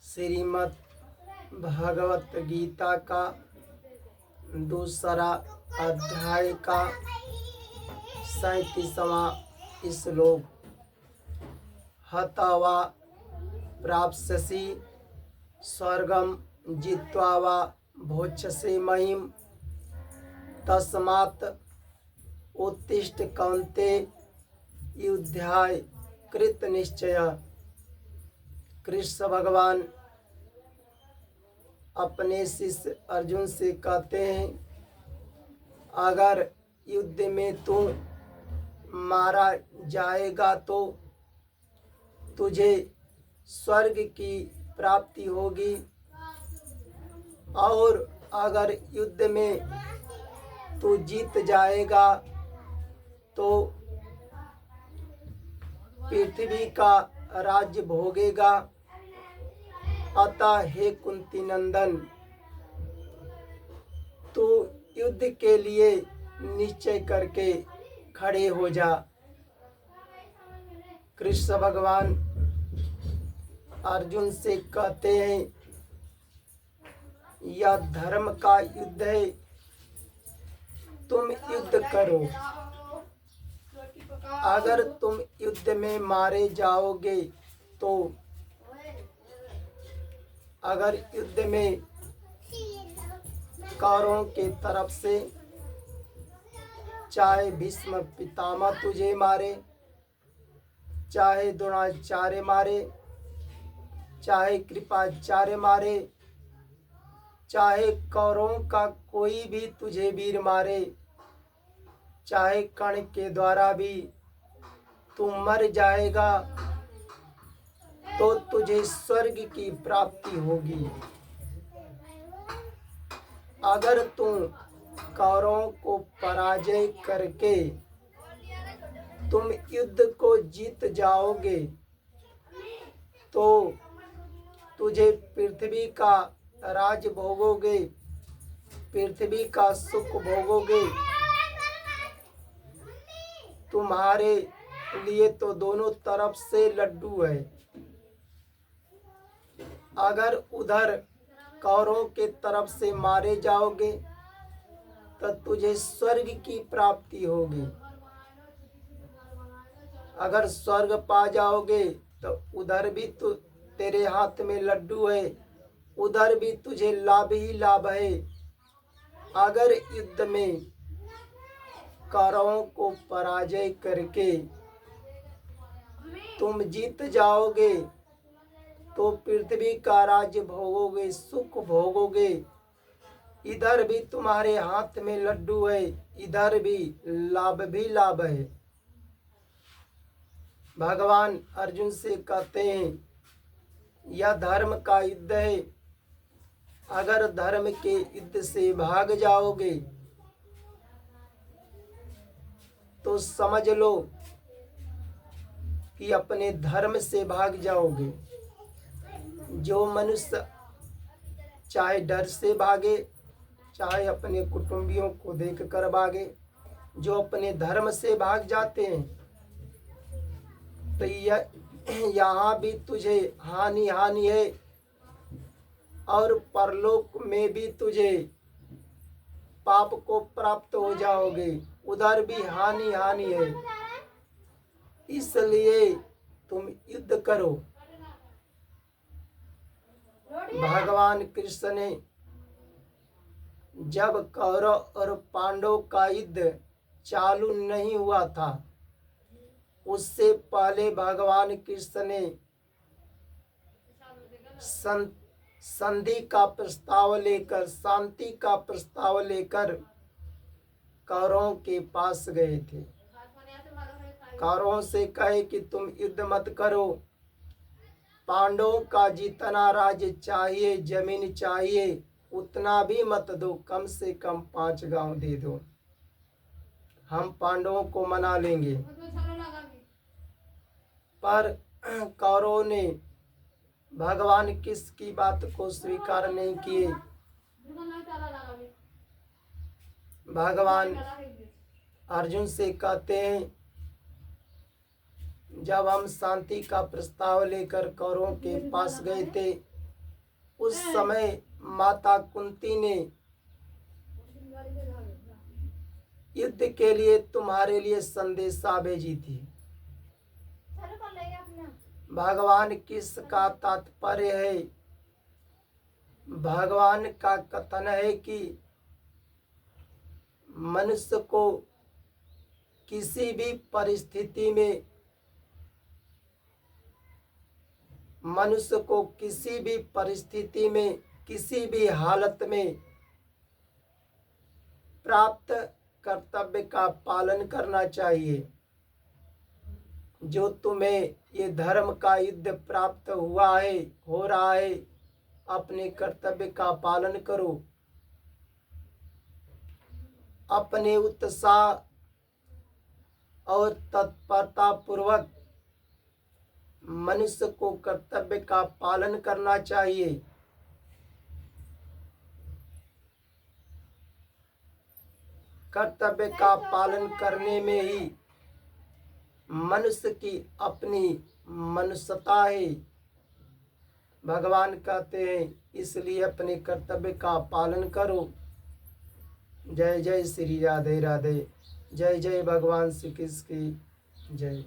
श्रीमद् भगवत गीता का दूसरा अध्याय का 37वां श्लोक। हता वा प्राप्स्यसि स्वर्गम जित्वा वा भोक्ष्यसि महीम् तस्मात् उत्तिष्ठ कौन्तेय युद्धाय कृत निश्चय। कृष्ण भगवान अपने शिष्य अर्जुन से कहते हैं, अगर युद्ध में तू मारा जाएगा तो तुझे स्वर्ग की प्राप्ति होगी, और अगर युद्ध में तू जीत जाएगा तो पृथ्वी का राज्य भोगेगा। अतः हे कुंती नंदन, तू युद्ध के लिए निश्चय करके खड़े हो जा। कृष्ण भगवान अर्जुन से कहते हैं, यह धर्म का युद्ध है, तुम युद्ध करो। अगर तुम युद्ध में मारे जाओगे तो अगर युद्ध में कौरवों के तरफ से चाहे भीष्म पितामह तुझे मारे, चाहे द्रोणाचार्य मारे, चाहे कृपाचार्य मारे, चाहे कौरवों का कोई भी तुझे वीर मारे, चाहे कर्ण के द्वारा भी तू मर जाएगा तो तुझे स्वर्ग की प्राप्ति होगी। अगर तुम कौरवों को पराजय करके तुम युद्ध को जीत जाओगे तो तुझे पृथ्वी का राज भोगोगे, पृथ्वी का सुख भोगोगे। तुम्हारे लिए तो दोनों तरफ से लड्डू है। अगर उधर कौरवों के तरफ से मारे जाओगे तो तुझे स्वर्ग की प्राप्ति होगी। अगर स्वर्ग पा जाओगे तो उधर भी तो तेरे हाथ में लड्डू है, उधर भी तुझे लाभ ही लाभ है। अगर युद्ध में कौरवों को पराजय करके तुम जीत जाओगे तो पृथ्वी का राज्य भोगोगे, सुख भोगोगे। इधर भी तुम्हारे हाथ में लड्डू है, इधर भी लाभ है। भगवान अर्जुन से कहते हैं, यह धर्म का युद्ध है। अगर धर्म के युद्ध से भाग जाओगे तो समझ लो कि अपने धर्म से भाग जाओगे। जो मनुष्य चाहे डर से भागे, चाहे अपने कुटुंबियों को देख कर भागे, जो अपने धर्म से भाग जाते हैं तो यहाँ भी तुझे हानि है, और परलोक में भी तुझे पाप को प्राप्त हो जाओगे, उधर भी हानि है। इसलिए तुम युद्ध करो। भगवान कृष्ण ने जब कौरव और पांडव का युद्ध चालू नहीं हुआ था, उससे पहले भगवान कृष्ण ने संधि का प्रस्ताव लेकर, शांति का प्रस्ताव लेकर कौरवों के पास गए थे। कौरवों से कहे कि तुम युद्ध मत करो, पांडवों का जितना राज्य चाहिए, जमीन चाहिए, उतना भी मत दो, कम से कम 5 गांव दे दो, हम पांडवों को मना लेंगे। पर कौरवों ने भगवान कृष्ण की बात को स्वीकार नहीं किए। भगवान अर्जुन से कहते हैं, जब हम शांति का प्रस्ताव लेकर कौरवों के पास गए थे उस समय माता कुंती ने युद्ध के लिए तुम्हारे लिए संदेशा भेजी थी। भगवान किसका तात्पर्य है? भगवान का कथन है कि मनुष्य को किसी भी परिस्थिति में, मनुष्य को किसी भी परिस्थिति में, किसी भी हालत में प्राप्त कर्तव्य का पालन करना चाहिए। जो तुम्हें ये धर्म का युद्ध प्राप्त हुआ है, हो रहा है, अपने कर्तव्य का पालन करो। अपने उत्साह और तत्परता पूर्वक मनुष्य को कर्तव्य का पालन करना चाहिए। कर्तव्य का पालन करने में ही मनुष्य की अपनी मनुष्यता है। भगवान कहते हैं इसलिए अपने कर्तव्य का पालन करो। जय जय श्री राधे राधे। जय जय भगवान श्री कृष्ण की जय।